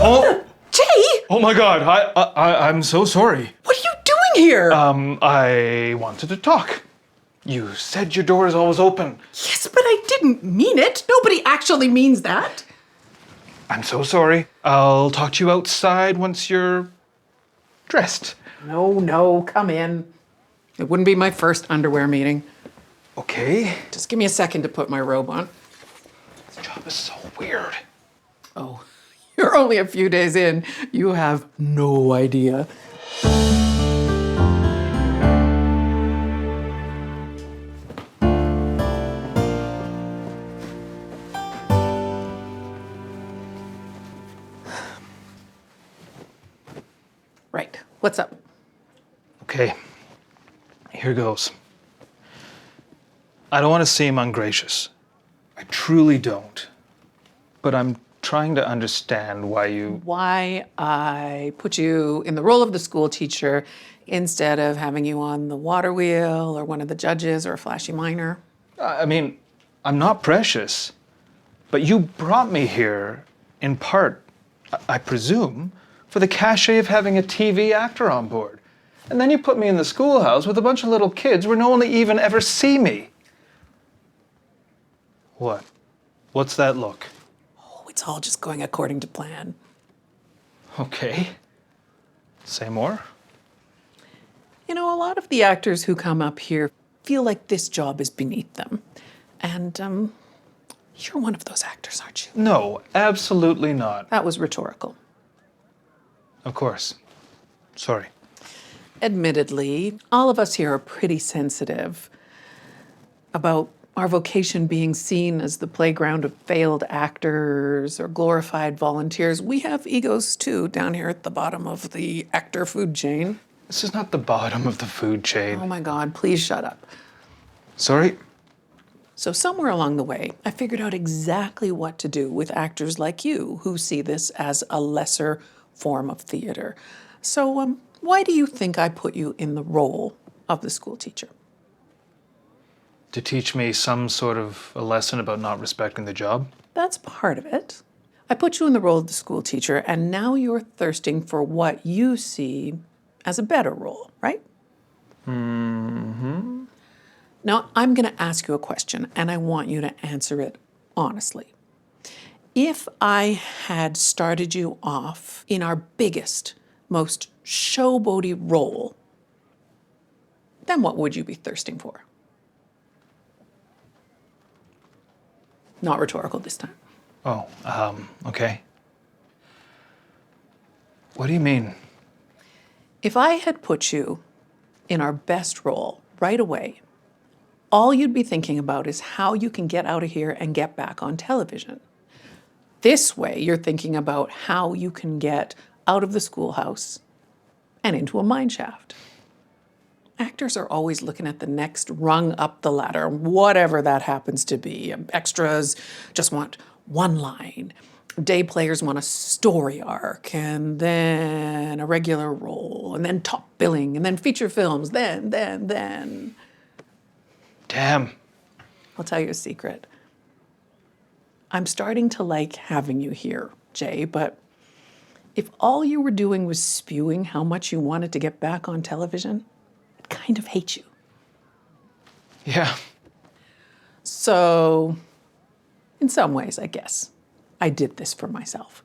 Oh! Jay! Oh my God, I'm so sorry. What are you doing here? I wanted to talk. You said your door is always open. Yes, but I didn't mean it. Nobody actually means that. I'm so sorry. I'll talk to you outside once you're dressed. No, come in. It wouldn't be my first underwear meeting. Okay. Just give me a second to put my robe on. This job is so weird. Oh, you're only a few days in. You have no idea. Right. What's up? Okay. Here goes. I don't want to seem ungracious. I truly don't. But I'm trying to understand Why I put you in the role of the school teacher instead of having you on the water wheel or one of the judges or a flashy minor. I mean, I'm not precious. But you brought me here, in part, I presume, for the cachet of having a TV actor on board. And then you put me in the schoolhouse with a bunch of little kids where no one will even ever see me. What? What's that look? Oh, it's all just going according to plan. Okay. Say more? You know, a lot of the actors who come up here feel like this job is beneath them. And, you're one of those actors, aren't you? No, absolutely not. That was rhetorical. Of course. Sorry. Admittedly, all of us here are pretty sensitive about our vocation being seen as the playground of failed actors or glorified volunteers. We have egos too down here at the bottom of the actor food chain. This is not the bottom of the food chain. Oh my God, please shut up. Sorry? So somewhere along the way, I figured out exactly what to do with actors like you who see this as a lesser form of theater. So why do you think I put you in the role of the school teacher? To teach me some sort of a lesson about not respecting the job? That's part of it. I put you in the role of the school teacher, and now you're thirsting for what you see as a better role, right? Mm-hmm. Now, I'm going to ask you a question, and I want you to answer it honestly. If I had started you off in our biggest, most showboaty role, then what would you be thirsting for? Not rhetorical this time. Oh, okay. What do you mean? If I had put you in our best role right away, all you'd be thinking about is how you can get out of here and get back on television. This way, you're thinking about how you can get out of the schoolhouse and into a mine shaft. Actors are always looking at the next rung up the ladder, whatever that happens to be. Extras just want one line. Day players want a story arc, and then a regular role, and then top billing, and then feature films, then. Damn. I'll tell you a secret. I'm starting to like having you here, Jay, but if all you were doing was spewing how much you wanted to get back on television, I'd kind of hate you. Yeah. So, in some ways, I guess, I did this for myself.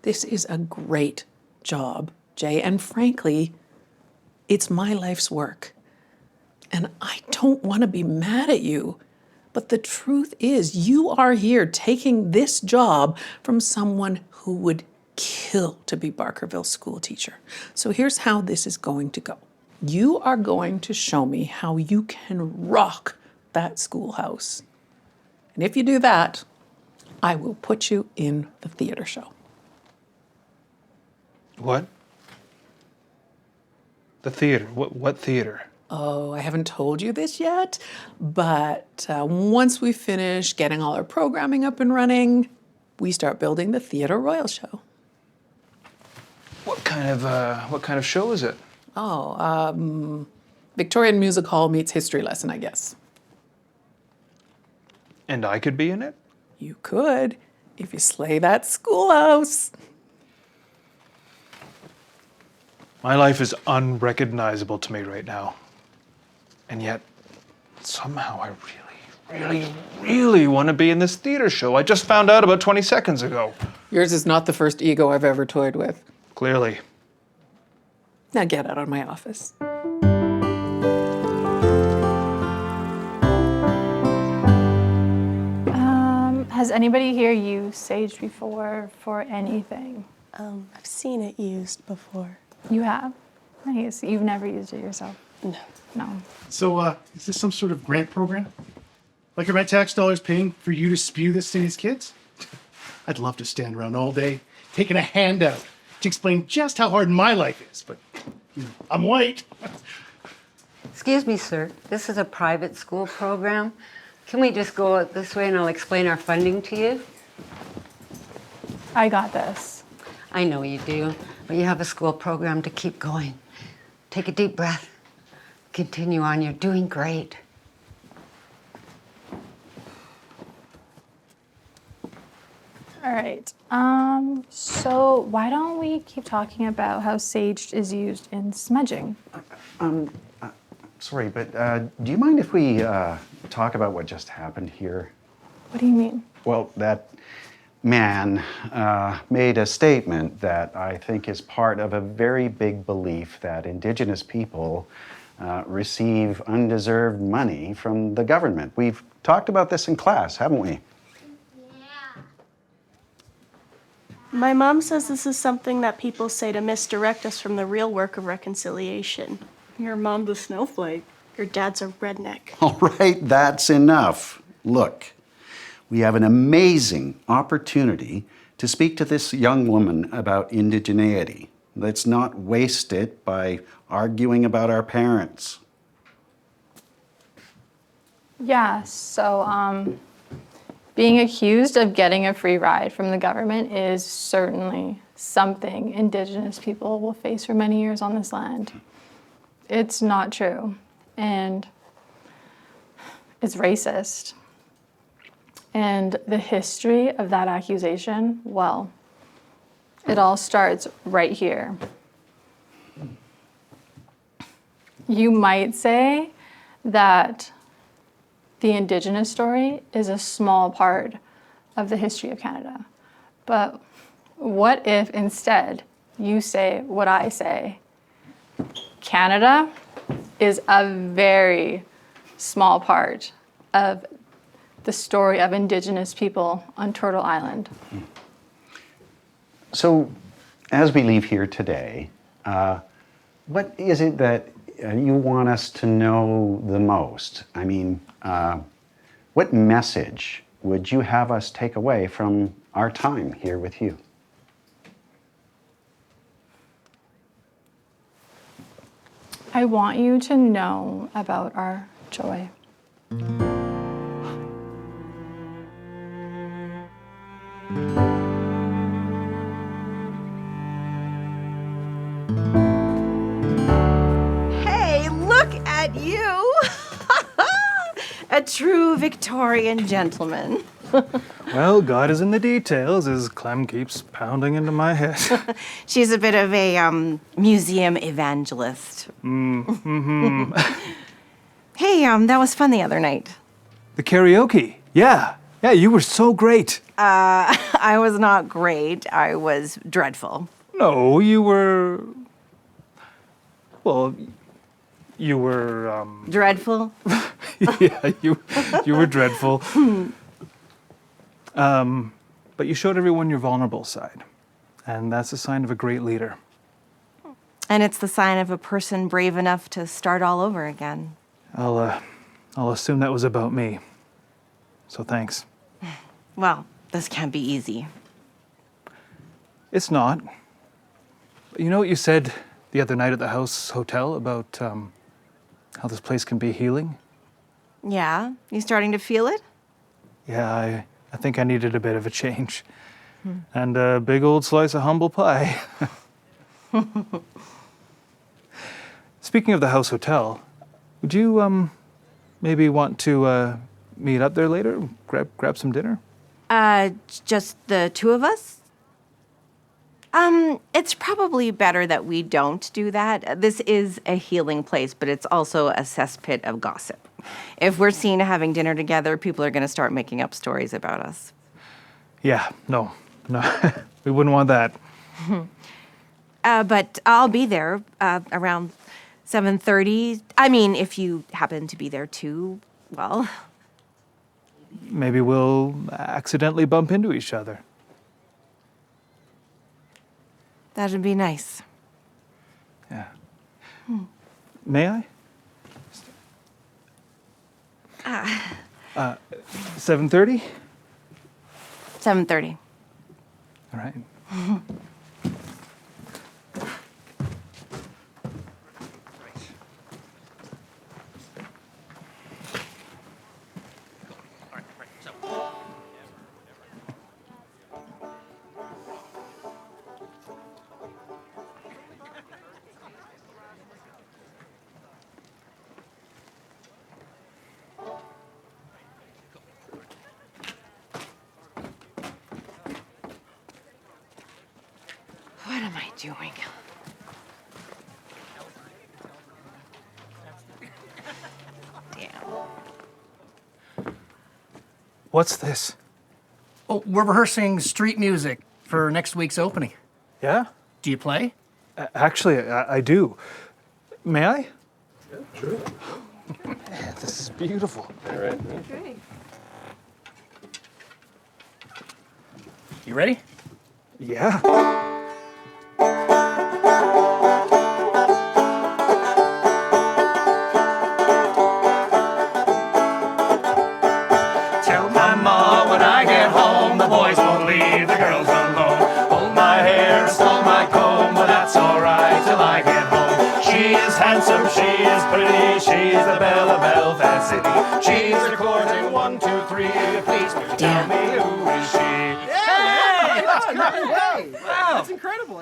This is a great job, Jay, and frankly, it's my life's work. And I don't want to be mad at you, but the truth is you are here taking this job from someone who would kill to be Barkerville school teacher. So here's how this is going to go. You are going to show me how you can rock that schoolhouse. And if you do that, I will put you in the theater show. What? The theater. What theater? Oh, I haven't told you this yet, but once we finish getting all our programming up and running, we start building the Theatre Royal show. What kind of show is it? Oh, Victorian Music Hall meets history lesson, I guess. And I could be in it? You could, if you slay that schoolhouse. My life is unrecognizable to me right now. And yet, somehow I really want to be in this theater show I just found out about 20 seconds ago. Yours is not the first ego I've ever toyed with. Clearly. Now get out of my office. Has anybody here used sage before for anything? I've seen it used before. You have? Nice. You've never used it yourself? No. No. So, is this some sort of grant program? Like, are my tax dollars paying for you to spew this to these kids? I'd love to stand around all day taking a handout to explain just how hard my life is, but I'm white. Excuse me, sir. This is a private school program. Can we just go this way and I'll explain our funding to you? I got this. I know you do, but you have a school program to keep going. Take a deep breath. Continue on. You're doing great. All right. So why don't we keep talking about how sage is used in smudging? Sorry, but do you mind if we talk about what just happened here? What do you mean? Well, that man made a statement that I think is part of a very big belief that Indigenous people receive undeserved money from the government. We've talked about this in class, haven't we? My mom says this is something that people say to misdirect us from the real work of reconciliation. Your mom's a snowflake. Your dad's a redneck. All right, that's enough. Look, we have an amazing opportunity to speak to this young woman about indigeneity. Let's not waste it by arguing about our parents. Yeah, so being accused of getting a free ride from the government is certainly something Indigenous people will face for many years on this land. It's not true, and it's racist. And the history of that accusation, well, it all starts right here. You might say that the Indigenous story is a small part of the history of Canada. But what if instead you say what I say? Canada is a very small part of the story of Indigenous people on Turtle Island. So, as we leave here today, what is it that you want us to know the most? I mean, what message would you have us take away from our time here with you? I want you to know about our joy. Hey, look at you! A true Victorian gentleman. Well, God is in the details as Clem keeps pounding into my head. She's a bit of a museum evangelist. Hey, that was fun the other night. The karaoke. Yeah, you were so great. I was not great. I was dreadful. No, you were... Well, you were, Dreadful? Yeah, you were dreadful. But you showed everyone your vulnerable side. And that's a sign of a great leader. And it's the sign of a person brave enough to start all over again. I'll assume that was about me. So thanks. Well, this can't be easy. It's not. You know what you said the other night at the house hotel about how this place can be healing? Yeah? You starting to feel it? Yeah, I think I needed a bit of a change. And a big old slice of humble pie. Speaking of the house hotel, would you maybe want to meet up there later? Grab some dinner? Just the two of us? It's probably better that we don't do that. This is a healing place, but it's also a cesspit of gossip. If we're seen having dinner together, people are going to start making up stories about us. Yeah, no. We wouldn't want that. But I'll be there around 7:30. I mean, if you happen to be there too, well. Maybe we'll accidentally bump into each other. That'd be nice. Yeah. May I? 7:30? 7:30. All right. What am I doing? Damn. What's this? Oh, we're rehearsing street music for next week's opening. Yeah? Do you play? Actually, I do. May I? Yeah, sure. Man, this is beautiful. All right. Okay. You ready? Yeah. Tell my ma when I get home, the boys won't leave the girls alone. Hold my hair, stole my comb, but that's alright till I get home. She is handsome, she is pretty, she's the belle of Belfast City. She's recording 1, 2, 3, please tell me who is she? Hey! Wow! That's incredible.